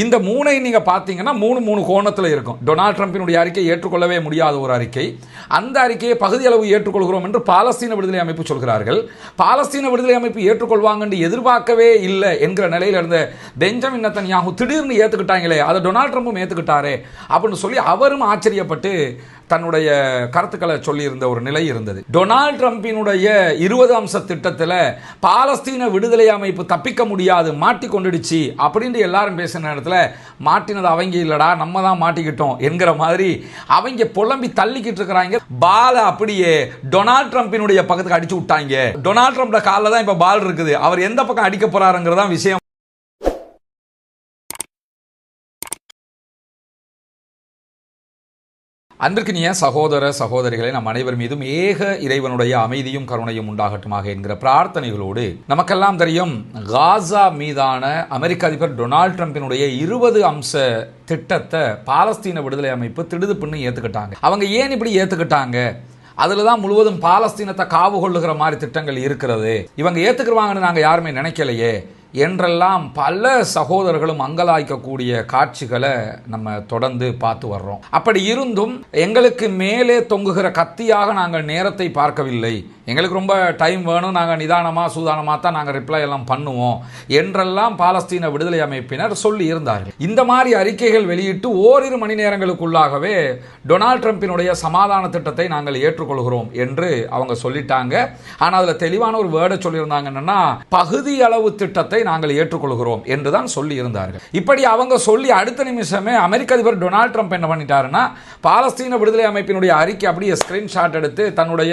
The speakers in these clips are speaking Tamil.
இந்த மூணை நீங்க பார்த்தீங்கன்னா மூணு கோணத்தில் இருக்கும். டொனால்ட் ட்ரம்பினுடைய அறிக்கை ஏற்றுக்கொள்ளவே முடியாத ஒரு அறிக்கை. அந்த அறிக்கையை பகுதியளவு ஏற்றுக்கொள்கிறோம் என்று பாலஸ்தீன விடுதலை அமைப்பு சொல்கிறார்கள். பாலஸ்தீன விடுதலை அமைப்பு ஏற்றுக்கொள்வாங்க என்று எதிர்பார்க்கவே இல்லை என்கிற நிலையில் இருந்த பெஞ்சமின் நெத்தன்யாஹு திடீர்னு ஏற்றுக்கிட்டாங்களே, அதை டொனால்ட் ட்ரம்பும் ஏற்றுக்கிட்டாரே அப்படின்னு சொல்லி அவரும் ஆச்சரியப்பட்டு தன்னுடைய கருத்துக்களை சொல்லியிருந்த ஒரு நிலை இருந்தது. டொனால்ட் ட்ரம்பினுடைய 20 அம்ச திட்டத்தில் பாலஸ்தீன விடுதலை அமைப்பு தப்பிக்க முடியாது, மாட்டிக்கொண்டுடுச்சு அப்படின்னு எல்லாரும் பேசின நேரத்தில் மாட்டினது அவங்க இல்லடா, நம்ம தான் மாட்டிக்கிட்டோம் என்கிற மாதிரி அவங்க புலம்பி தள்ளிக்கிட்டு இருக்கிறாங்க. பால அப்படியே டொனால்ட் ட்ரம்பினுடைய பக்கத்துக்கு அடிச்சு விட்டாங்க. டொனால்ட் ட்ரம்ப் காலில் தான் இப்ப பால் இருக்குது. அவர் எந்த பக்கம் அடிக்க போறாருங்கிறதா விஷயம். அன்பிற்கினிய சகோதர சகோதரிகளை நம் அனைவர் மீதும் ஏக இறைவனுடைய அமைதியும் கருணையும் உண்டாகட்டுமாக என்கிற பிரார்த்தனைகளோடு, நமக்கெல்லாம் தெரியும் காசா மீதான அமெரிக்க அதிபர் டொனால்ட் ட்ரம்பினுடைய 20 அம்ச திட்டத்தை பாலஸ்தீன விடுதலை அமைப்பு திடுதுப்புன்னு ஏற்றுக்கிட்டாங்க. அவங்க ஏன் இப்படி ஏற்றுக்கிட்டாங்க? அதில் தான் முழுவதும் பாலஸ்தீனத்தை காவு கொள்ளுகிற மாதிரி திட்டங்கள் இருக்கிறது. இவங்க ஏற்றுக்குருவாங்கன்னு நாங்கள் யாருமே நினைக்கலையே என்றெல்லாம் பல சகோதரர்களும் அங்கலாய்க்கக்கூடிய காட்சிகளை நம்ம தொடர்ந்து பார்த்து வர்றோம். அப்படி இருந்தும் எங்களுக்கு மேலே தொங்குகிற கத்தியாக நாங்கள் நேரத்தை பார்க்கவில்லை. எங்களுக்கு ரொம்ப டைம் வேணும், நாங்கள் நிதானமாக சூதானமாக தான் நாங்கள் ரிப்ளை எல்லாம் பண்ணுவோம் என்றெல்லாம் பாலஸ்தீன விடுதலை அமைப்பினர் சொல்லி இருந்தார்கள். இந்த மாதிரி அறிக்கைகள் வெளியிட்டு ஓரிரு மணி நேரங்களுக்குள்ளாகவே டொனால்ட் ட்ரம்பினுடைய சமாதான திட்டத்தை நாங்கள் ஏற்றுக்கொள்கிறோம் என்று அவங்க சொல்லிட்டாங்க. ஆனால் அதில் தெளிவான ஒரு வேர்டை சொல்லியிருந்தாங்க, என்னன்னா பகுதி அளவு திட்டத்தை நாங்கள் ஏற்றுக்கொள்கிறோம் என்றுதான் சொல்லி இருந்தார்கள். இப்படி அவங்க சொல்லி அடுத்த நிமிஷமே அமெரிக்க அதிபர் டொனால்ட் ட்ரம்ப் என்ன பண்ணிட்டாருன்னா, பாலஸ்தீன விடுதலை அமைப்பினுடைய அறிக்கை அப்படியே ஸ்கிரீன்ஷாட் எடுத்து தன்னுடைய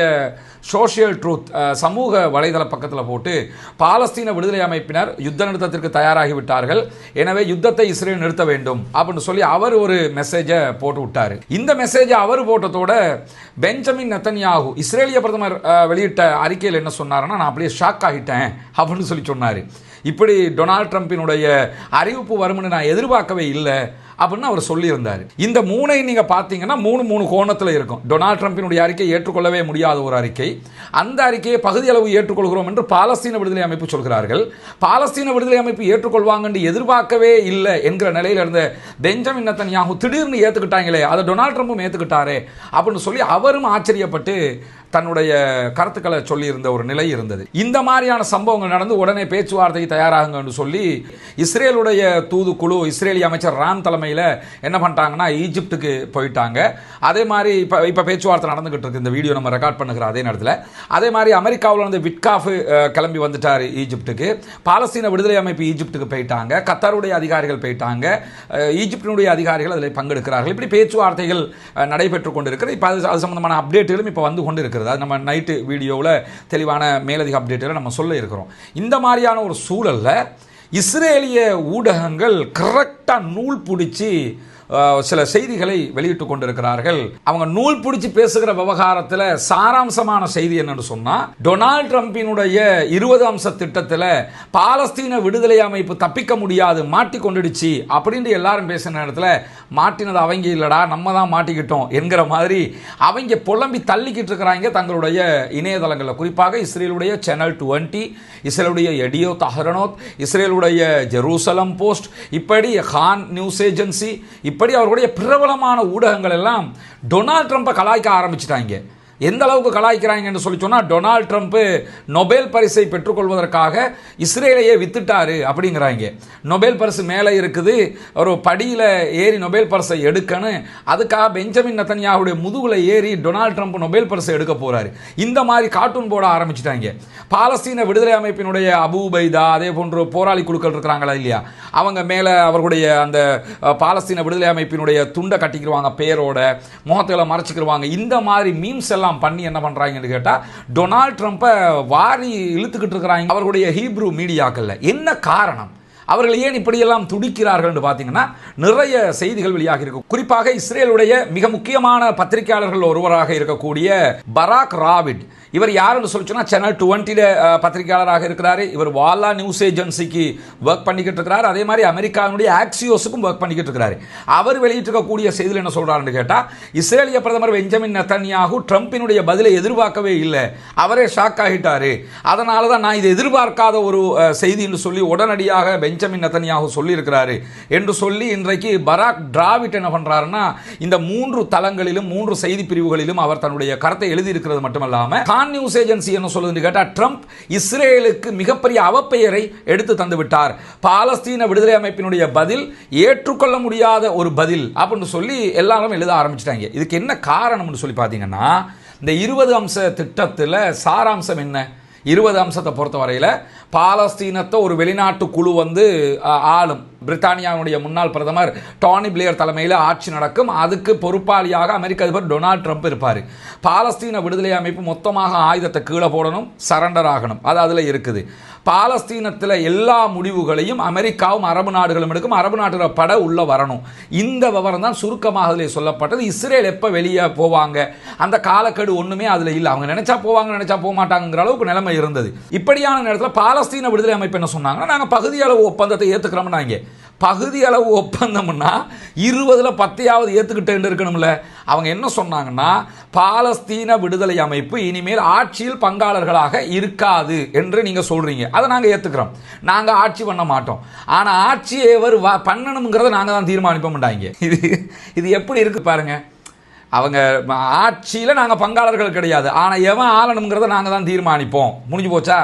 சோஷியல் ட்ரூத் சமூக வலைதள பக்கத்தில் போட்டு, பாலஸ்தீன விடுதலை அமைப்பினர் யுத்த நிறுத்தத்திற்கு தயாராகி விட்டார்கள், எனவே யுத்தத்தை இஸ்ரேல் நிறுத்த வேண்டும் அப்படின்னு சொல்லி அவர் ஒரு மெசேஜை போட்டு விட்டார். இந்த மெசேஜை அவர் போட்டதோட பெஞ்சமின் நெத்தன்யாஹு இஸ்ரேலிய பிரதமர் வெளியிட்ட அறிக்கையில் என்ன சொன்னார்னா, நான் அப்படியே ஷாக் ஆகிட்டேன் அப்படின்னு சொல்லி சொன்னார். இப்படி டொனால்ட் ட்ரம்பினுடைய அறிவிப்பு வரும்னு நான் எதிர்பார்க்கவே இல்லை அப்படின்னு அவர் சொல்லியிருந்தார். இந்த மூணை நீங்க பார்த்தீங்கன்னா மூணு கோணத்தில் இருக்கும். டொனால்ட் ட்ரம்பினுடைய அறிக்கை ஏற்றுக்கொள்ளவே முடியாத ஒரு அறிக்கை. அந்த அறிக்கையை பகுதியளவு ஏற்றுக்கொள்கிறோம் என்று பாலஸ்தீன விடுதலை அமைப்பு சொல்கிறார்கள். பாலஸ்தீன விடுதலை அமைப்பு ஏற்றுக்கொள்வாங்க என்று எதிர்பார்க்கவே இல்லை என்கிற நிலையில் இருந்த பெஞ்சமின் நெத்தன்யாஹு திடீர்னு ஏற்றுக்கிட்டாங்களே, அதை டொனால்ட் ட்ரம்பும் ஏற்றுக்கிட்டாரே அப்படின்னு சொல்லி அவரும் ஆச்சரியப்பட்டு தன்னுடைய கருத்துக்களை சொல்லியிருந்த ஒரு நிலை இருந்தது. இந்த மாதிரியான சம்பவங்கள் நடந்து உடனே பேச்சுவார்த்தைக்கு தயாராகுங்க என்று சொல்லி இஸ்ரேலுடைய தூதுக்குழு இஸ்ரேலிய அமைச்சர் ராம் தலைமையில் என்ன பண்ணிட்டாங்கன்னா ஈஜிப்டுக்கு போயிட்டாங்க. அதே மாதிரி இப்போ பேச்சுவார்த்தை நடந்துகிட்டு இருக்கு. இந்த வீடியோ நம்ம ரெக்கார்ட் பண்ணுகிற அதே நேரத்தில் அதே மாதிரி அமெரிக்காவில் வந்து விட்காஃப் கிளம்பி வந்துட்டார் ஈஜிப்டுக்கு. பாலஸ்தீன விடுதலை அமைப்பு ஈஜிப்டுக்கு போயிட்டாங்க. கத்தாருடைய அதிகாரிகள் போயிட்டாங்க. ஈஜிப்டினுடைய அதிகாரிகள் அதில் பங்கெடுக்கிறார்கள். இப்படி பேச்சுவார்த்தைகள் நடைபெற்று கொண்டிருக்கிறது. இப்போ அது சம்பந்தமான அப்டேட்டுகளும் இப்போ வந்து கொண்டு இருக்கிறது. அது நம்ம நைட்டு வீடியோவில் தெளிவான மேலதிக அப்டேட்டுகளை நம்ம சொல்ல இருக்கிறோம். இந்த மாதிரியான ஒரு சூழலில் இஸ்ரேலிய ஊடகங்கள் கரெக்டாக நூல் பிடிச்சி சில செய்திகளை வெளியிட்டு கொண்டிருக்கிறார்கள். அவங்க நூல் பிடிச்சி பேசுகிற விவகாரத்தில் சாராம்சமான செய்தி என்னன்னு சொன்னா, டொனால்ட் ட்ரம்பினுடைய 20 அம்ச திட்டத்தில் பாலஸ்தீன விடுதலை அமைப்பு தப்பிக்க முடியாது, மாட்டிக்கொண்டுடுச்சு அப்படின்னு எல்லாரும் பேசின நேரத்தில் மாட்டினது அவங்க இல்லடா, நம்ம தான் மாட்டிக்கிட்டோம் என்கிற மாதிரி அவங்க புலம்பி தள்ளிக்கிட்டு இருக்கிறாங்க தங்களுடைய இணையதளங்களில். குறிப்பாக இஸ்ரேலுடைய சேனல் 20, இஸ்ரேலுடைய எடியோ தஹரனோத், இஸ்ரேலுடைய ஜெருசலம் போஸ்ட், இப்படி ஹான் நியூஸ் ஏஜென்சி, இப்படி அவர்களுடைய பிரபலமான ஊடகங்கள் எல்லாம் டொனால்ட் ட்ரம்பை கலாய்க்க ஆரம்பிச்சிட்டாங்க. எந்த அளவுக்கு கலாய்க்கிறாங்கன்னு சொல்லி சொன்னால், டொனால்ட் ட்ரம்ப் நொபேல் பரிசை பெற்றுக்கொள்வதற்காக இஸ்ரேலையே வித்துட்டாரு அப்படிங்கிறாங்க. நொபேல் பரிசு மேலே இருக்குது, ஒரு படியில் ஏறி நொபேல் பரிசை எடுக்கணும், அதுக்காக பெஞ்சமின் நெத்தன்யாஹுடைய முதுகுல ஏறி டொனால்ட் ட்ரம்ப் நொபேல் பரிசை எடுக்க போறாரு. இந்த மாதிரி கார்ட்டூன் போட ஆரம்பிச்சிட்டாங்க. பாலஸ்தீன விடுதலை அமைப்பினுடைய அபு உபைதா, அதே போன்று போராளி குழுக்கள் இருக்கிறாங்களா இல்லையா, அவங்க மேலே அவர்களுடைய அந்த பாலஸ்தீன விடுதலை அமைப்பினுடைய துண்டை கட்டிக்கிடுவாங்க, பேரோட முகத்தை மறைச்சிக்கிடுவாங்க. இந்த மாதிரி மீம்ஸ் எல்லாம் பண்ணி என்ன பண்றாங்கன்னு கேட்டா, டொனால்ட் ட்ரம்பை வாரி இழுத்துக்கிட்டு இருக்கிறாங்க அவர்களுடைய ஹீப்ரூ மீடியாக்கள்ல. என்ன காரணம்? அவர்கள் ஏன் இப்படியெல்லாம் துடிக்கிறார்கள் என்று பார்த்தீங்கன்னா, நிறைய செய்திகள் வெளியாக இருக்கும். குறிப்பாக இஸ்ரேலுடைய மிக முக்கியமான பத்திரிகையாளர்கள் ஒருவராக இருக்கக்கூடிய பராக் ராவிட், இவர் யாருன்னு சொல்லிச்சுன்னா சேனல் 20 பத்திரிகையாளராக இருக்கிறாரு. இவர் வாலா நியூஸ் ஏஜென்சிக்கு ஒர்க் பண்ணிக்கிட்டு இருக்கிறார். அதே மாதிரி அமெரிக்காவுடைய ஆக்சியோஸுக்கும் ஒர்க் பண்ணிக்கிட்டு இருக்கிறாரு. அவர் வெளியிட்டிருக்கக்கூடிய செய்தியில் என்ன சொல்றாருன்னு கேட்டால், இஸ்ரேலிய பிரதமர் பெஞ்சமின் நெத்தன்யாஹு ட்ரம்பினுடைய பதிலை எதிர்பார்க்கவே இல்லை, அவரே ஷாக் ஆகிட்டாரு, அதனால தான் நான் இதை எதிர்பார்க்காத ஒரு செய்தின்னு சொல்லி உடனடியாக பெஞ்சமின் நெதன்யாஹு சொல்லியிருக்கிறாரு என்று சொல்லி இன்றைக்கு பராக் டிராவிட் என்ன பண்றாருன்னா இந்த 3 தளங்களிலும் 3 செய்தி பிரிவுகளிலும் அவர் தன்னுடைய கருத்தை எழுதியிருக்கிறது மட்டுமல்லாம கான் நியூஸ் ஏஜென்சி என்ன சொல்லுதுன்னு கேட்டா ட்ரம்ப் இஸ்ரேலுக்கு மிகப்பெரிய அவப்பெயரை எடுத்து தந்து விட்டார், பாலஸ்தீன விடுதலை அமைப்பினுடைய பதில் ஏற்றுக்கொள்ள முடியாத ஒரு பதில் அப்படின்னு சொல்லி எல்லாரும் எழுத ஆரம்பிச்சிட்டாங்க. இதுக்கு என்ன காரணம்னு சொல்லி பார்த்தீங்கன்னா இந்த 20 அம்ச திட்டத்தில் சாராம்சம் என்ன? 20 அம்சத்தை பொறுத்தவரையில் பாலஸ்தீனத்தை ஒரு வெளிநாட்டு குழு வந்து ஆளும். பிரித்தானியாவுடைய முன்னாள் பிரதமர் டானி பிளேயர் தலைமையில் ஆட்சி நடக்கும். அதுக்கு பொறுப்பாளியாக அமெரிக்க அதிபர் டொனால்ட் ட்ரம்ப் இருப்பார். பாலஸ்தீன விடுதலை அமைப்பு மொத்தமாக ஆயுதத்தை கீழே போடணும், சரண்டர் ஆகணும், அது அதில் இருக்குது. பாலஸ்தீனத்தில் எல்லா முடிவுகளையும் அமெரிக்காவும் அரபு நாடுகளும் எடுக்கும், அரபு நாடுகள பட உள்ள வரணும். இந்த விவரம் தான் சுருக்கமாக அதில் சொல்லப்பட்டது. இஸ்ரேல் எப்போ வெளியே போவாங்க அந்த காலக்கெடு ஒன்றுமே அதில் இல்லை. அவங்க நினைச்சா போவாங்க, நினைச்சா போக மாட்டாங்கிற அளவுக்கு நிலைமை இருந்தது. இப்படியான நேரத்தில் பாலஸ்தீன விடுதலை அமைப்பு என்ன சொன்னாங்கன்னா நாங்கள் பகுதி அளவு ஒப்பந்தத்தை ஏற்றுக்கிறோம்னாங்க. பகுதி அளவு ஒப்பந்தம்னா 20ல் 10 ஏற்றுக்கிட்டு இருக்கணும்ல. அவங்க என்ன சொன்னாங்கன்னா பாலஸ்தீன விடுதலை அமைப்பு இனிமேல் ஆட்சியில் பங்காளர்களாக இருக்காது என்று நீங்கள் சொல்றீங்க, அதை நாங்கள் ஏற்றுக்கிறோம், நாங்கள் ஆட்சி பண்ண மாட்டோம், ஆனால் ஆட்சியை பண்ணணுங்கிறத நாங்கள் தான் தீர்மானிப்போம்டாங்க. இது எப்படி இருக்கு பாருங்க. அவங்க ஆட்சியில் நாங்கள் பங்காளர்கள் கிடையாது, ஆனால் எவன் ஆளணுங்கிறத நாங்கள் தான் தீர்மானிப்போம். முடிஞ்சு போச்சா?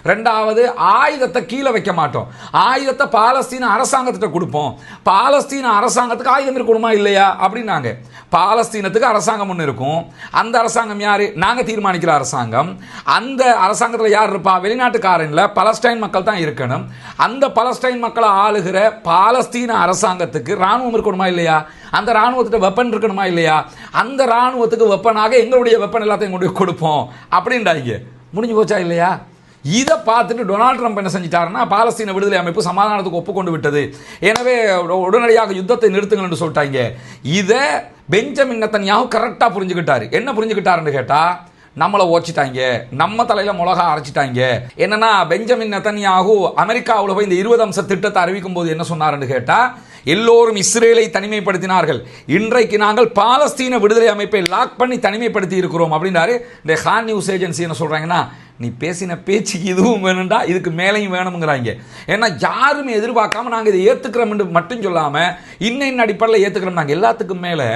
ரெண்டாவது, ஆயுதத்தை கீழே வைக்க மாட்டோம், ஆயுதத்தை பாலஸ்தீன அரசாங்கத்திட்ட கொடுப்போம். பாலஸ்தீன அரசாங்கத்துக்கு ஆயுதம் இருக்கணுமா இல்லையா அப்படின்னாங்க. பாலஸ்தீனத்துக்கு அரசாங்கம் ஒன்று இருக்கும். அந்த அரசாங்கம் யாரு? நாங்கள் தீர்மானிக்கிற அரசாங்கம். அந்த அரசாங்கத்தில் யார் இருப்பா? வெளிநாட்டுக்காரன் இல்லை, பலஸ்டைன் மக்கள் தான் இருக்கணும். அந்த பலஸ்டைன் மக்களை ஆளுகிற பாலஸ்தீன அரசாங்கத்துக்கு ராணுவம் இருக்கணுமா இல்லையா? அந்த ராணுவத்திட்ட வெப்பன் இருக்கணுமா இல்லையா? அந்த ராணுவத்துக்கு வெப்பனாக எங்களுடைய வெப்பன் எல்லாத்தையும் கொண்டு கொடுப்போம் அப்படின்றாங்க. முடிஞ்சு போச்சா இல்லையா? இதை பார்த்துட்டு டொனால்ட் ட்ரம்ப் என்ன செஞ்சிட்டாருன்னா பாலஸ்தீன விடுதலை அமைப்பு சமாதானத்துக்கு ஒப்புக்கொண்டு விட்டது, எனவே உடனடியாக யுத்தத்தை நிறுத்துங்கள்னு சொல்லிட்டாங்க. இதை பெஞ்சமின் நெதன்யாஹு கரெக்டாக புரிஞ்சுக்கிட்டாரு. என்ன புரிஞ்சுக்கிட்டாருன்னு கேட்டால் நம்மளை ஓச்சிட்டாங்க, நம்ம தலையில் மிளகா அரைச்சிட்டாங்க. என்னன்னா பெஞ்சமின் நெதன்யாஹு அமெரிக்காவில் போய் இந்த 20 அம்ச திட்டத்தை அறிவிக்கும் போது என்ன சொன்னாருன்னு கேட்டால் எல்லோரும் இஸ்ரேலை தனிமைப்படுத்தினார்கள், இன்றைக்கு நாங்கள் பாலஸ்தீன விடுதலை அமைப்பை லாக் பண்ணி தனிமைப்படுத்தி இருக்கிறோம் அப்படின்னாரு. இந்த கான் நியூஸ் ஏஜென்சி என்ன சொல்றாங்கன்னா நீ பேசின பேச்சுக்கு இதுவும் வேணும்டா, இதுக்கு மேலையும் வேணுங்கிறாங்க. ஏன்னா யாருமே எதிர்பார்க்காம நாங்கள் இதை ஏற்றுக்கிறோம் மட்டும் சொல்லாமல் இன்னும் அடிப்படையில் ஏற்றுக்கிறோம். நாங்கள் எல்லாத்துக்கும் மேலே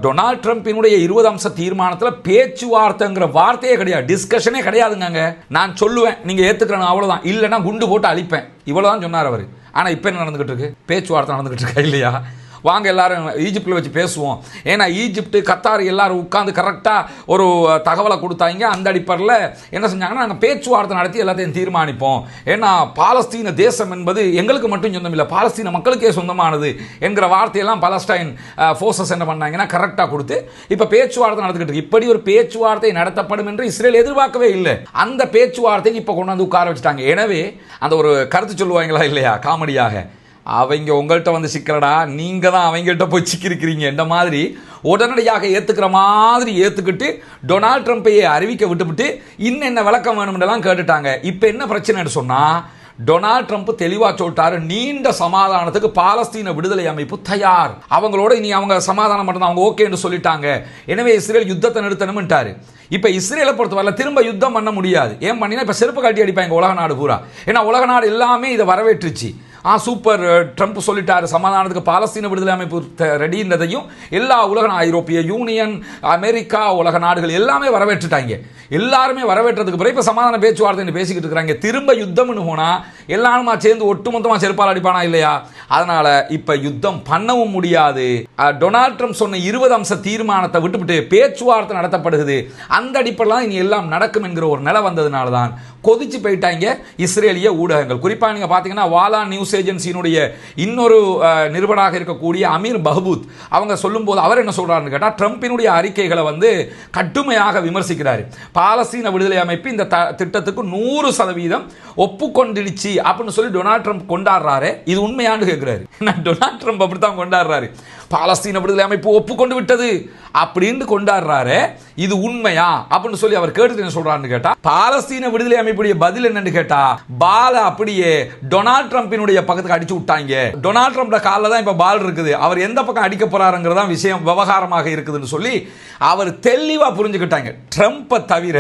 டொனால்ட் ட்ரம்பினுடைய 20 அம்ச தீர்மானத்தில் பேச்சுவார்த்தைங்கிற வார்த்தையே கிடையாது, டிஸ்கஷனே கிடையாதுங்க. நான் சொல்லுவேன் நீங்கள் ஏற்றுக்கிறேன் அவ்வளோதான், இல்லைன்னா குண்டு போட்டு அழிப்பேன், இவ்வளோதான் சொன்னார் அவர். ஆனால் இப்போ என்ன நடந்துகிட்டு இருக்கு? பேச்சுவார்த்தை நடந்துகிட்டு இருக்கா இல்லையா? வாங்க எல்லாரும் ஈஜிப்டில் வச்சு பேசுவோம். ஏன்னா ஈஜிப்டு கத்தார் எல்லாரும் உட்காந்து கரெக்டாக ஒரு தகவலை கொடுத்தாங்க. அந்த அடிப்படையில் என்ன செஞ்சாங்கன்னா நாங்கள் பேச்சுவார்த்தை நடத்தி எல்லாத்தையும் தீர்மானிப்போம். ஏன்னா பாலஸ்தீன தேசம் என்பது எங்களுக்கு மட்டும் சொந்தம் இல்லை, பாலஸ்தீன மக்களுக்கே சொந்தமானது என்கிற வார்த்தையெல்லாம் பாலஸ்டைன் ஃபோர்ஸஸ் என்ன பண்ணாங்கன்னா கரெக்டாக கொடுத்து இப்போ பேச்சுவார்த்தை நடந்துக்கிட்டு இருக்கு. இப்படி ஒரு பேச்சுவார்த்தை நடத்தப்படும் என்று இஸ்ரேல் எதிர்பார்க்கவே இல்லை. அந்த பேச்சுவார்த்தைக்கு இப்போ கொண்டு வந்து உட்கார வச்சுட்டாங்க. எனவே அந்த ஒரு கருத்து சொல்லுவாங்களா இல்லையா காமெடியாக, அவங்க உங்கள்கிட்ட வந்து சிக்கிறடா, நீங்கள் தான் அவங்கள்ட்ட போய் சிக்கிருக்கிறீங்க. இந்த மாதிரி உடனடியாக ஏற்றுக்கிற மாதிரி ஏற்றுக்கிட்டு டொனால்ட் ட்ரம்பையை அறிவிக்க விட்டுவிட்டு இன்னும் என்ன விளக்கம் வேணும்னெல்லாம் கேட்டுட்டாங்க. இப்போ என்ன பிரச்சனைன்னு சொன்னால் டொனால்ட் ட்ரம்ப் தெளிவாக சொல்லிட்டாரு, நீண்ட சமாதானத்துக்கு பாலஸ்தீன விடுதலை அமைப்பு தயார், அவங்களோட இனி அவங்க சமாதானம் மட்டும் அவங்க ஓகேன்னு சொல்லிட்டாங்க. எனவே இஸ்ரேல் யுத்தத்தை நிறுத்தணும்ட்டாரு. இப்போ இஸ்ரேலை பொறுத்தவரை திரும்ப யுத்தம் பண்ண முடியாது. ஏன் பண்ணினா இப்போ செருப்பு கட்டி அடிப்பாங்க உலக நாடு பூரா. ஏன்னா உலக நாடு எல்லாமே இதை வரவேற்றுச்சு. சூப்பர், ட்ரம்ப் சொல்லிட்டாரு சமாதானத்துக்கு பாலஸ்தீன விடுதலை அமைப்பு ரெடின்றதையும் எல்லா உலக ஐரோப்பிய யூனியன், அமெரிக்கா, உலக நாடுகள் எல்லாமே வரவேற்றுட்டாங்க. எல்லாருமே வரவேற்றதுக்கு பிறகு இப்போ சமாதான பேச்சுவார்த்தை பேசிக்கிட்டு இருக்கிறாங்க. திரும்ப யுத்தம்னு போனால் எல்லாருமா சேர்ந்து ஒட்டுமொத்தமாக செருப்பால் அடிப்பானா இல்லையா? அதனால இப்போ யுத்தம் பண்ணவும் முடியாது. டொனால்ட் ட்ரம்ப் சொன்ன 20 அம்ச தீர்மானத்தை விட்டுவிட்டு பேச்சுவார்த்தை நடத்தப்படுகிறது. அந்த அடிப்படையில் இனி எல்லாம் நடக்கும் என்கிற ஒரு நிலை வந்ததுனால தான் கொதிச்சு போயிட்டாங்க இஸ்ரேலிய ஊடகங்கள். குறிப்பாக நீங்கள் பார்த்தீங்கன்னா வாலா நியூஸ் ஏஜென்சியினுடைய இன்னொரு நிறுவனமாக இருக்கக்கூடிய அமீர் பஹ்பூத் அவங்க சொல்லும்போது அவர் என்ன சொல்றாருன்னு கேட்டால் ட்ரம்பினுடைய அறிக்கைகளை வந்து கடுமையாக விமர்சிக்கிறார். பாலஸ்தீன விடுதலை அமைப்பு இந்த திட்டத்துக்கு 100% ஒப்புக்கொண்டிடுச்சு அப்படின்னு சொல்லி டொனால்ட் ட்ரம்ப் கொண்டாடுறாரு. இது உண்மையானு கேட்கிறாரு. டொனால்ட் ட்ரம்ப் அப்படித்தான் கொண்டாடுறாரு. பாலஸ்தீன விடுதலை அமைப்பு ஒப்புக்கொண்டு விட்டது அப்படின்னு கொண்டாடுறாரு. இது உண்மையா அப்படின்னு சொல்லி அவர் கேட்டு என்ன சொல்றாருன்னு கேட்டா பாலஸ்தீன விடுதலை அமைப்பு அமைப்புடைய பதில் என்னன்னு கேட்டா, பால அப்படியே டொனால்ட் ட்ரம்பினுடைய பக்கத்துக்கு அடிச்சு விட்டாங்க. டொனால்ட் ட்ரம்ப் காலில் தான் இப்ப பால் இருக்குது, அவர் எந்த பக்கம் அடிக்க போறாருங்கிறதா விஷயம் விவகாரமாக இருக்குதுன்னு சொல்லி அவர் தெளிவா புரிஞ்சுக்கிட்டாங்க. ட்ரம்பை தவிர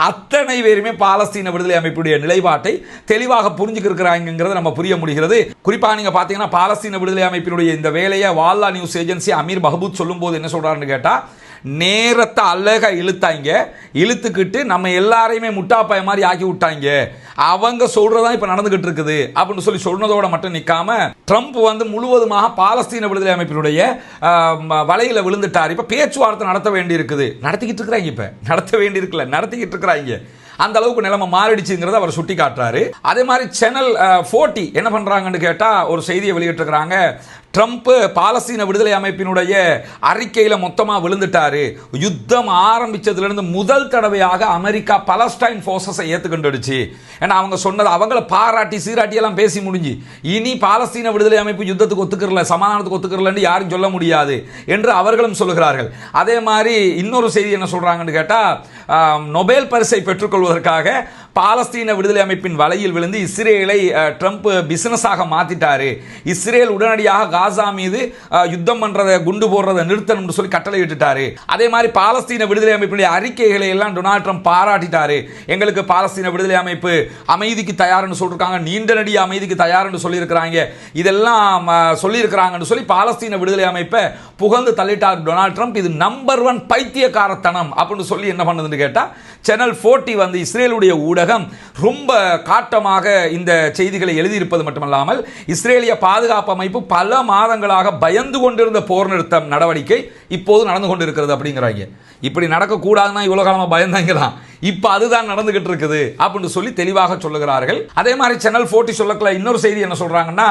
அத்தனை பேருமே பாலஸ்தீன விடுதலை அமைப்புடைய நிலைப்பாட்டை தெளிவாக புரிஞ்சுக்கிறாங்கிறத நம்ம புரிய முடிகிறது. குறிப்பாக நீங்க பாத்தீங்கன்னா பாலஸ்தீன விடுதலை அமைப்பினுடைய இந்த வேலையை வால்லா நியூஸ் ஏஜென்சி அமீர் மஹபூத் சொல்லும் போது என்ன சொல்றாருன்னு கேட்டா, நேரத்தை அழகா இழுத்துக்கிட்டு நம்ம எல்லாரையுமே முட்டாப்பாய மாதிரி ஆக்கி விட்டாங்க, அவங்க சொல்றதா இப்ப நடந்துகிட்டு இருக்குது அப்படின்னு சொல்லி சொன்னதோட மட்டும் நிக்காம ட்ரம்ப் முழுவதுமாக பாலஸ்தீன விடுதலை அமைப்பினுடைய வலையில விழுந்துட்டார். இப்ப பேச்சுவார்த்தை நடத்த வேண்டி இருக்குது, நடத்திக்கிட்டு இருக்கிறாங்க. இப்ப நடத்த வேண்டி இருக்குல்ல, நடத்திக்கிட்டு இருக்கிறாங்க. அந்த அளவுக்கு நிலைமை மாறிடுச்சுங்கிறத அவர் சுட்டி காட்டுறாரு. அதே மாதிரி சேனல் 40 என்ன பண்றாங்கன்னு கேட்டா ஒரு செய்தியை வெளியிட்டிருக்கிறாங்க. ட்ரம்ப் பாலஸ்தீன விடுதலை அமைப்பினுடைய அறிக்கையில் மொத்தமாக விழுந்துட்டாரு. யுத்தம் ஆரம்பிச்சதுலேருந்து முதல் தடவையாக அமெரிக்கா பலஸ்டைன் ஃபோர்ஸஸை ஏற்றுக்கொண்டுடுச்சு. ஏன்னா அவங்க சொன்னது அவங்கள பாராட்டி சீராட்டி எல்லாம் பேசி முடிஞ்சு இனி பாலஸ்தீன விடுதலை அமைப்பு யுத்தத்துக்கு ஒத்துக்கிறல, சமாதானத்துக்கு ஒத்துக்கிறலன்னு யாரும் சொல்ல முடியாது என்று அவர்களும் சொல்லுகிறார்கள். அதே மாதிரி இன்னொரு செய்தி என்ன சொல்றாங்கன்னு கேட்டால், நொபேல் பரிசை பெற்றுக்கொள்வதற்காக பாலஸ்தீன விடுதலை அமைப்பின் வலையில் விழுந்து இஸ்ரேலை ட்ரம்ப் பிசினஸாக மாத்திட்டாரு. இஸ்ரேல் உடனடியாக காசா மீது யுத்தம் பண்றதை குண்டு போடுறதை நிறுத்தணும்னு சொல்லி கட்டளை இட்டுட்டாரு. அதே மாதிரி பாலஸ்தீன விடுதலை அமைப்பினுடைய அறிக்கைகளை எல்லாம் டொனால்ட் ட்ரம்ப் பாராட்டிட்டாரு. எங்களுக்கு பாலஸ்தீன விடுதலை அமைப்பு அமைதிக்கு தயார்னு சொல்லிருக்காங்க, நீண்ட நெடிய அமைதிக்கு தயார்னு சொல்லியிருக்கிறாங்க, இதெல்லாம் சொல்லியிருக்கிறாங்கன்னு சொல்லி பாலஸ்தீன விடுதலை அமைப்பை புகழ்ந்து தள்ளிட்டார் டொனால்ட் ட்ரம்ப். இது நம்பர் 1 பைத்தியக்காரத்தனம் அப்படின்னு சொல்லி என்ன பண்ணுதுன்னு கேட்டா, சேனல் 40 இஸ்ரேலுடைய ஊடகம் ரொம்ப காட்டமாக இந்த செய்திகளை எழுதியிருப்பது மட்டுமல்லாமல் இஸ்ரேலிய பாதுகாப்பு அமைப்பு பல மாதங்களாக பயந்து கொண்டிருந்த போர் நிறுத்தம் நடவடிக்கை இப்போது நடந்து கொண்டிருக்கிறது அப்படிங்கிறாங்க. இப்படி நடக்கக்கூடாதுன்னா இவ்வளவு காலமா பயந்தாங்க தான், இப்ப அதுதான் நடந்துகிட்டு இருக்குது அப்படின்னு சொல்லி தெளிவாக சொல்லுகிறார்கள். அதே மாதிரி சேனல் 40 சொல்லக்கல இன்னொரு செய்தி என்ன சொல்றாங்கன்னா,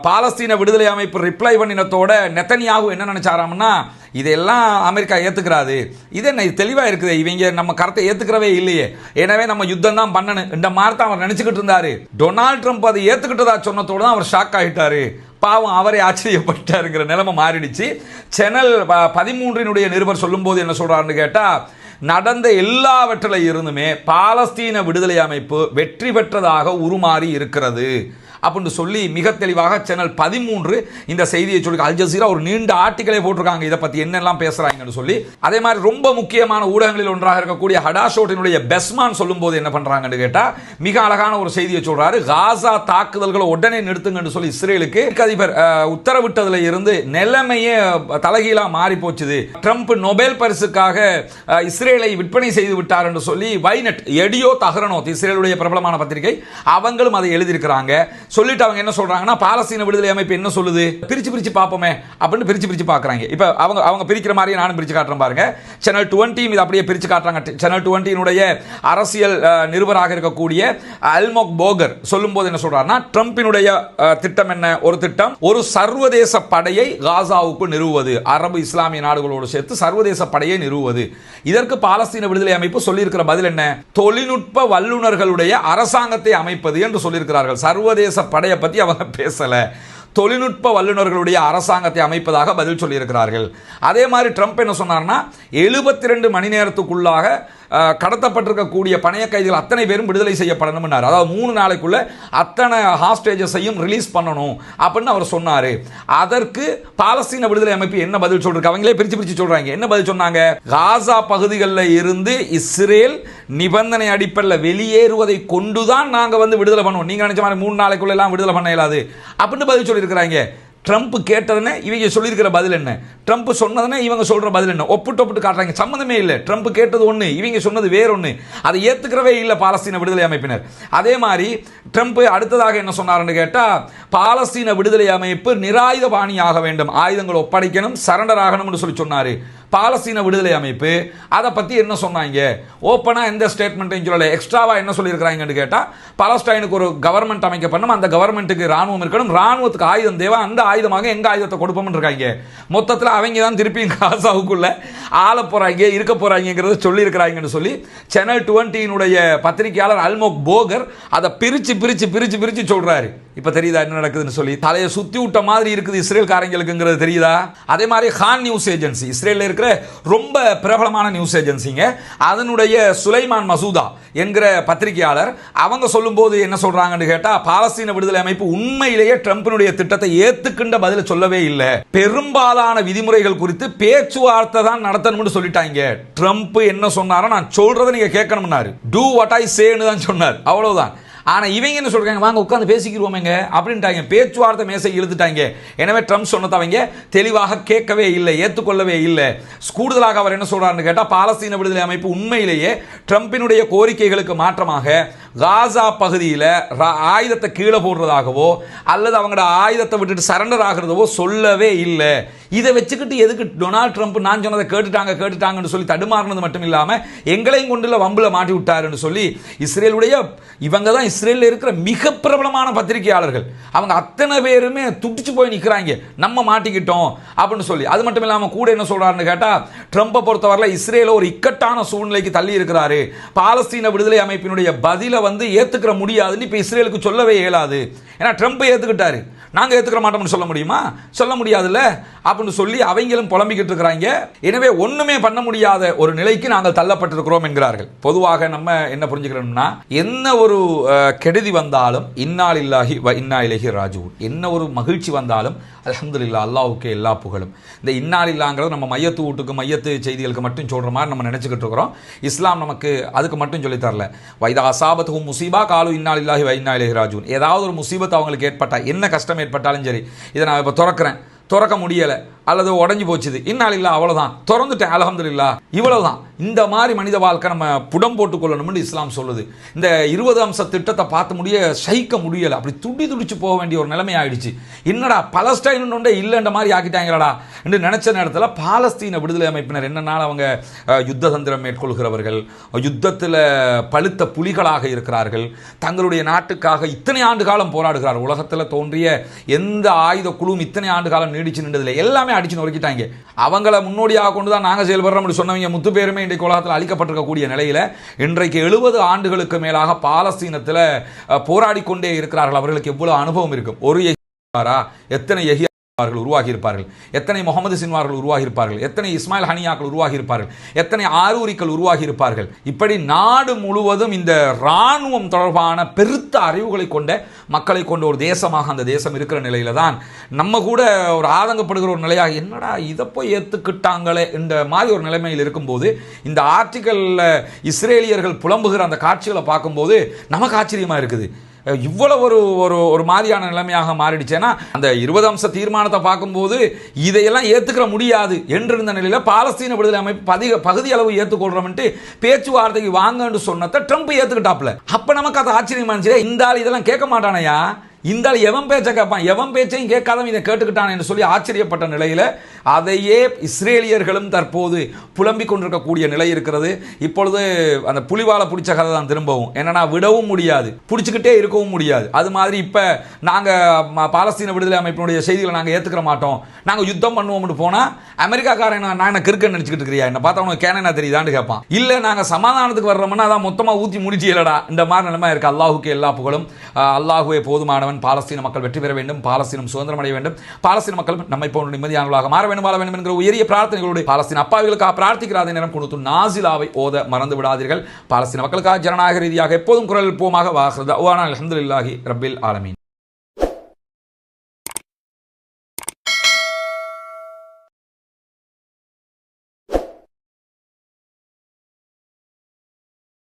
பாலஸ்தீன விடுதலை அமைப்பு ரிப்ளை பண்ணினத்தோட நெத்தனியாகு என்ன நினைச்சாராம்னா, இதெல்லாம் அமெரிக்கா ஏத்துக்கிறாது, இது என்ன தெளிவா இருக்குது, இவங்க நம்ம கருத்தை ஏத்துக்கிறவே இல்லையே, எனவே நம்ம யுத்தம் தான் பண்ணணும் இந்த மாதிரி தான் அவர் நினைச்சுக்கிட்டு இருந்தாரு. டொனால்ட் ட்ரம்ப் அதை ஏத்துக்கிட்டதா சொன்னதோட தான் அவர் ஷாக் ஆகிட்டாரு. பாவம் அவரை ஆச்சரியப்பட்டாருங்கிற நிலைமை மாறிடுச்சு. சேனல் 13 நிருபர் சொல்லும் போது என்ன சொல்றாருன்னு கேட்டா, நடந்த எல்லாவற்றில இருந்துமே பாலஸ்தீன விடுதலை அமைப்பு வெற்றி பெற்றதாக உருமாறி இருக்கிறது அப்படின்னு சொல்லி மிக தெளிவாக சேனல் 13 இந்த செய்தியை சொல்லி, அல் ஜசீரா ஒரு நீண்ட ஆர்டிக்கலை போட்டிருக்காங்க இதை பத்தி என்னெல்லாம் பேசுறாங்கன்னு சொல்லி. அதே மாதிரி ரொம்ப முக்கியமான ஊடகங்களில் ஒன்றாக இருக்கக்கூடிய ஹடாஷோட்டினுடைய பெஸ்மான் சொல்லும் போது என்ன பண்றாங்கன்னு கேட்டா, மிக அழகான ஒரு செய்தியை சொல்றாரு. காசா தாக்குதல்களை உடனே நிறுத்துங்கன்னு சொல்லி இஸ்ரேலுக்கு அதிபர் உத்தரவிட்டதுல இருந்து நிலைமையே தலைகீழா மாறி போச்சுது. ட்ரம்ப் நொபேல் பரிசுக்காக இஸ்ரேலை விற்பனை செய்து விட்டார் என்று சொல்லி வைனட் எடியோ தஹ்ரனோத் இஸ்ரேலுடைய பிரபலமான பத்திரிகை அவங்களும் அதை எழுதியிருக்கிறாங்க. சொல்லிட்டு அவங்க என்ன சொல்றாங்கன்னா, பாலஸ்தீன விடுதலை அமைப்பு என்ன சொல்லுது, பிரிச்சு பாப்போமே அப்படின்னு பிரிச்சு பார்க்கறாங்க. இப்ப அவங்க பிரிக்கிற மாதிரி நானும் பிரிச்சு காட்டுறேன் பாருங்க. சேனல் 20 இது அப்படியே பிரிச்சு காட்டுறாங்க. சேனல் 20 அரசியல் நிருபராக இருக்கக்கூடிய அல்மோக் போகர் சொல்லும்போது என்ன சொல்றாருன்னா, ட்ரம்பினுடைய திட்டம் என்ன, ஒரு திட்டம் ஒரு சர்வதேச படையை காசாவுக்கு நிறுவுவது, அரபு இஸ்லாமிய நாடுகளோடு சேர்த்து சர்வதேச படையை நிறுவுவது. இதற்கு பாலஸ்தீன விடுதலை அமைப்பு சொல்லியிருக்கிற பதில் என்ன, தொழில்நுட்ப வல்லுநர்களுடைய அரசாங்கத்தை அமைப்பது என்று சொல்லியிருக்கிறார்கள். சர்வதேச படையை பத்தி அவங்க பேசல, தொழில்நுட்ப வல்லுநர்களுடைய அரசாங்கத்தை அமைப்பதாக பதில் சொல்லியிருக்கிறார்கள். அதே மாதிரி ட்ரம்ப் என்ன சொன்னார்னா, 72 மணி நேரத்துக்குள்ளாக கடத்தப்பட்டிருக்கக்கூடிய பணைய கைதிகள் அத்தனை பேரும் விடுதலை செய்யப்படணும். அதாவது 3 நாளைக்குள்ள அத்தனை ஹாஸ்டேஜஸையும் ரிலீஸ் பண்ணணும் அப்படின்னு அவர் சொன்னாரு. அதற்கு பாலஸ்தீன விடுதலை அமைப்பு என்ன பதில் சொல்றாங்க, அவங்களே பிரிச்சு சொல்றாங்க. என்ன பதில் சொன்னாங்க, காசா பகுதிகளில் இருந்து இஸ்ரேல் நிபந்தனை அடிப்படையில் வெளியேறுவதை கொண்டுதான் நாங்க விடுதலை பண்ணுவோம், நீங்க நினைச்ச மாதிரி 3 நாளைக்குள்ள எல்லாம் விடுதலை பண்ண இயலாது அப்படின்னு பதில் சொல்லியிருக்கிறாங்க. ட்ரம்ப் கேட்டதுன்னு இவங்க சொல்லியிருக்கிற பதில் என்ன, ட்ரம்ப் சொன்னதுன்னு இவங்க சொல்ற பதில் என்ன, ஒப்பிட்டு காட்டுறாங்க. சம்மந்தமே இல்லை. ட்ரம்ப் கேட்டது ஒன்று, இவங்க சொன்னது வேறொன்று. அதை ஏற்றுக்கிறவே இல்லை பாலஸ்தீன விடுதலை அமைப்பினர். அதே மாதிரி ட்ரம்ப் அடுத்ததாக என்ன சொன்னார்னு கேட்டால், பாலஸ்தீன விடுதலை அமைப்பு நிராயுத பாணியாக வேண்டும், ஆயுதங்கள் ஒப்படைக்கணும், சரண்டர் ஆகணும்னு சொல்லி சொன்னார். பாலஸ்தீன விடுதலை அமைப்பு அதை பற்றி என்ன சொன்னாங்க, ஓப்பனாக எந்த ஸ்டேட்மெண்ட்டையும் சொல்லலை. எக்ஸ்ட்ராவாக என்ன சொல்லியிருக்கிறாங்கன்னு கேட்டால், பாலஸ்டைனுக்கு ஒரு கவர்மெண்ட் அமைக்கப்படணும், அந்த கவர்மெண்ட்டுக்கு ராணுவம் இருக்கணும், ராணுவத்துக்கு ஆயுதம் தேவை, அந்த ஆயுதமாக எங்க ஆயுதத்தை கொடுப்போம்னு இருக்காங்க. மொத்தத்தில் அவங்க தான் திருப்பி காசாவுக்குள்ள ஆள போறாங்க, இருக்க போறாங்கிறத சொல்லி இருக்கிறாங்கன்னு சொல்லி சேனல் 20 பத்திரிகையாளர் அல்மோக் போகர் அதை பிரிச்சு சொல்றாரு. இப்ப தெரியுதா என்ன நடக்குதுன்னு சொல்லி? தலையை சுத்தி விட்ட மாதிரி இருக்குது இஸ்ரேல் காரங்களுக்குங்கிறது தெரியுதா? அதே மாதிரி ஹான் நியூஸ் ஏஜென்சி, இஸ்ரேலில் இருக்கிற ரொம்ப பிரபலமான நியூஸ் ஏஜென்சிங்க, அதனுடைய சுலைமான் மசூதா என்கிற பத்திரிகையாளர் அவங்க சொல்லும்போது என்ன சொல்றாங்கன்னு கேட்டா, பாலஸ்தீன விடுதலை அமைப்பு உண்மையிலேயே ட்ரம்பினுடைய திட்டத்தை ஏத்துக்கின்ற பதில சொல்லவே இல்லை. பெரும்பாலான விதிமுறைகள் குறித்து பேச்சுவார்த்தை தான் நடத்தணும்னு சொல்லிட்டாங்க. ட்ரம்ப் என்ன சொன்னாரோ நான் சொல்றதை நீங்க கேட்கணும்னாரு. டூ வாட் ஐ சேன்னு தான் சொன்னார், அவ்வளவுதான். ஆனா இவங்க என்ன சொல்றாங்க, வாங்க உட்கார்ந்து பேசிக்கிறோமேங்க அப்படின்ட்டாங்க. பேச்சுவார்த்தை மேசை இழுத்துட்டாங்க. எனவே ட்ரம்ப் சொன்னதை அவங்க தெளிவாக கேட்கவே இல்லை, ஏற்றுக்கொள்ளவே இல்லை. கூடுதலாக அவர் என்ன சொல்றாருன்னு கேட்டா, பாலஸ்தீன விடுதலை அமைப்பு உண்மையிலேயே ட்ரம்பினுடைய கோரிக்கைகளுக்கு மாற்றமாக காசா பகுதியில் ஆயுதத்தை கீழே போடுறதாகவோ அல்லது அவங்களோட ஆயுதத்தை விட்டுட்டு சரண்டர் ஆகிறதவோ சொல்லவே இல்லை. இதை வச்சுக்கிட்டு எதுக்கு டொனால்ட் ட்ரம்ப் நான் சொன்னதை கேட்டுட்டாங்கன்னு சொல்லி தடுமாறினது மட்டும் இல்லாமல் எங்களையும் கொண்டுள்ள வம்புல மாட்டி விட்டாருன்னு சொல்லி இஸ்ரேலுடைய இவங்க தான் இஸ்ரேலில் இருக்கிற மிக பிரபலமான பத்திரிகையாளர்கள், அவங்க அத்தனை பேருமே துடிச்சு போய் நிற்கிறாங்க, நம்ம மாட்டிக்கிட்டோம் அப்படின்னு சொல்லி. அது மட்டும் இல்லாமல் கூட என்ன சொல்றாருன்னு கேட்டால், ட்ரம்பை பொறுத்தவரை இஸ்ரேல ஒரு இக்கட்டான சூழ்நிலைக்கு தள்ளி இருக்கிறாரு, பாலஸ்தீன விடுதலை அமைப்பினுடைய பதிலை ஏத்துக்கிற முடியாதுன்னு இப்ப இஸ்ரேலுக்கு சொல்லவே இயலாது. ஏன்னா ட்ரம்ப் ஏத்துக்கிட்டாரு, நாங்க ஏத்துக்கிற மாட்டோம்னு சொல்ல முடியுமா? சொல்ல முடியாதுல்ல அப்படின்னு சொல்லி அவங்களும் புலம்பிக்கிட்டு இருக்கிறாங்க. எனவே ஒண்ணுமே பண்ண முடியாத ஒரு நிலைக்கு நாங்கள் தள்ளப்பட்டிருக்கிறோம் என்கிறார்கள். பொதுவாக நம்ம என்ன புரிஞ்சுக்கிறோம்னா, என்ன ஒரு கெடுதி வந்தாலும் இன்னா லில்லாஹி வ இன்னா இலைஹி ராஜிஊன், என்ன ஒரு மகிழ்ச்சி வந்தாலும் அல்ஹம்துலில்லாஹ், அல்லாஹ்வுக்கே எல்லா புகழும். இந்த இன்னா லில்லாஹ்ங்கிறது நம்ம மையத்து வீட்டுக்கு மையத்து செய்திகளுக்கு மட்டும் சொல்ற மாதிரி நம்ம நினைச்சுக்கிட்டு இருக்கிறோம். இஸ்லாம் நமக்கு அதுக்கு மட்டும் சொல்லி தரல. வைதா அசாபத்துஹும் முசீபா காலு இன்னா லில்லாஹி வ இன்னா இலைஹி ராஜிஊன். ஏதாவது ஒரு முசீபத் அவங்களுக்கு ஏற்பட்டா, என்ன கஷ்டம் ஏற்பட்டாலும் சரி, இதை நான் இப்போ திறக்க முடியலை அல்லது உடஞ்சி போச்சுது, இன்னாலில்லா அவ்வளோதான், திறந்துட்டேன் அல்ஹம்துலில்லாஹ், இவ்வளவுதான். இந்த மாதிரி மனித வாழ்க்கை நம்ம புடம் போட்டுக் கொள்ளணும்னு இஸ்லாம் சொல்லுது. இந்த 20 அம்ச திட்டத்தை பார்த்து சகிக்க முடியலை, அப்படி துடிச்சு போக வேண்டிய ஒரு நிலைமை ஆயிடுச்சு. என்னடா பலஸ்டைன் ஒன்றே இல்லைன்ற மாதிரி ஆக்கிட்டாங்களடா என்று நினைச்ச நேரத்தில் பாலஸ்தீன விடுதலை அமைப்பினர் என்னன்னால அவங்க யுத்த தந்திரம் மேற்கொள்கிறவர்கள், யுத்தத்தில் பழுத்த புலிகளாக இருக்கிறார்கள், தங்களுடைய நாட்டுக்காக இத்தனை ஆண்டு காலம் போராடுகிறார். உலகத்தில் தோன்றிய எந்த ஆயுத குழுவும் இத்தனை ஆண்டு காலம் நீடிச்சு நின்றதில்லை, எல்லாமே அடிச்சு நொறுக்கிட்டாங்க. அவங்கள முன்னோடியாக கொண்டுதான் நாங்கள் செயல்படுறோம் சொன்னவங்க முத்து பேருமே இன்றைக்கு உலகத்தில் அளிக்கப்பட்டிருக்கக்கூடிய நிலையில் இன்றைக்கு 70 ஆண்டுகளுக்கு மேலாக பாலஸ்தீனத்தில் போராடி கொண்டே இருக்கிறார்கள். அவர்களுக்கு எவ்வளவு அனுபவம் இருக்கும். ஒரு எத்தனை உருவாகி இருப்பார்கள், எத்தனை முகமது சின்வார்கள் உருவாகி இருப்பார்கள், எத்தனை இஸ்மாயில் ஹனியாக்கள் உருவாகி இருப்பார்கள், எத்தனை ஆரூரிக்கள் உருவாகி இருப்பார்கள். இப்படி நாடு முழுவதும் இந்த இராணுவம் தொடர்பான பெருத்த அறிவுகளை கொண்ட மக்களை கொண்ட ஒரு தேசமாக அந்த தேசம் இருக்கிற நிலையில தான் நம்ம கூட ஒரு ஆதங்கப்படுகிற ஒரு நிலையாக, என்னடா இதை போய் ஏற்றுக்கிட்டாங்களே இந்த மாதிரி ஒரு நிலைமையில் இருக்கும்போது இந்த ஆர்டிக்கல்ல இஸ்ரேலியர்கள் புலம்புகிற அந்த காட்சிகளை பார்க்கும்போது நமக்கு ஆச்சரியமா இருக்குது. இவ்வளவு ஒரு மாதிரியான நிலைமையாக மாறிடுச்சேன்னா, அந்த 20 அம்ச தீர்மானத்தை பார்க்கும்போது இதையெல்லாம் ஏற்றுக்கிற முடியாது என்றிருந்த நிலையில் பாலஸ்தீன விடுதலை அமைப்பு பகுதி அளவு ஏற்றுக்கொள்றோம்ட்டு பேச்சுவார்த்தைக்கு வாங்கன்னு சொன்னதை ட்ரம்ப் ஏற்றுக்கிட்டாப்ல. அப்ப நமக்கு அது ஆச்சரியமா இருந்துச்சு, இந்த ஆள் இதெல்லாம் கேட்க மாட்டானையா, இந்த எவன் பேச்சை கேட்பான், எவன் பேச்சையும் கேட்காதவன் இதை கேட்டுக்கிட்டான் என்று சொல்லி ஆச்சரியப்பட்ட நிலையில் அதையே இஸ்ரேலியர்களும் தற்போது புலம்பிக் கொண்டிருக்கக்கூடிய நிலை இருக்கிறது. இப்பொழுது அந்த புலிவாலை பிடிச்ச கதை தான் திரும்பவும், என்னன்னா விடவும் முடியாது, பிடிச்சிக்கிட்டே இருக்கவும் முடியாது. அது மாதிரி இப்போ நாங்கள் பாலஸ்தீன விடுதலை அமைப்பினுடைய செய்திகளை நாங்கள் ஏற்றுக்கிற மாட்டோம், நாங்கள் யுத்தம் பண்ணுவோம்னு போனால் அமெரிக்காக்காரன் நான் கிறுக்கன்னு நினச்சிக்கிட்டு இருக்கிறியா, என்ன பார்த்தா உனக்கு கேனா தெரியுதான்னு கேட்பான். இல்லை நாங்கள் சமாதானத்துக்கு வர்றோம்னா அதான் மொத்தமாக ஊற்றி முடிச்சு இல்லடா, இந்த மாதிரி நிலைமை இருக்கு. அல்லாஹுக்கு எல்லா புகழும், அல்லாஹுவே போதுமானவன். பாலஸ்தீன மக்கள் வெற்றி பெற வேண்டும், பாலஸ்தீனம் சுதந்திரம் அடைய வேண்டும், பாலஸ்தீன மக்கள் நம்மை போன்ற நிம்மதியானவர்களாக மாற வேண்டும், வாழ வேண்டும் என்கிற உயரிய பிரார்த்தனைகளோடு பாலஸ்தீன அப்பாவிகளுக்காக பிரார்த்திக்கிற நேரம் கொடுத்து நாசிலாவை ஓத மறந்து விடாதீர்கள். பாலஸ்தீன மக்களுக்காக ஜனநாயக ரீதியாக எப்போதும் குரல் போமாக வாகிறது. அல்ஹம்துலில்லாஹி ரப்பில் ஆலமீன்.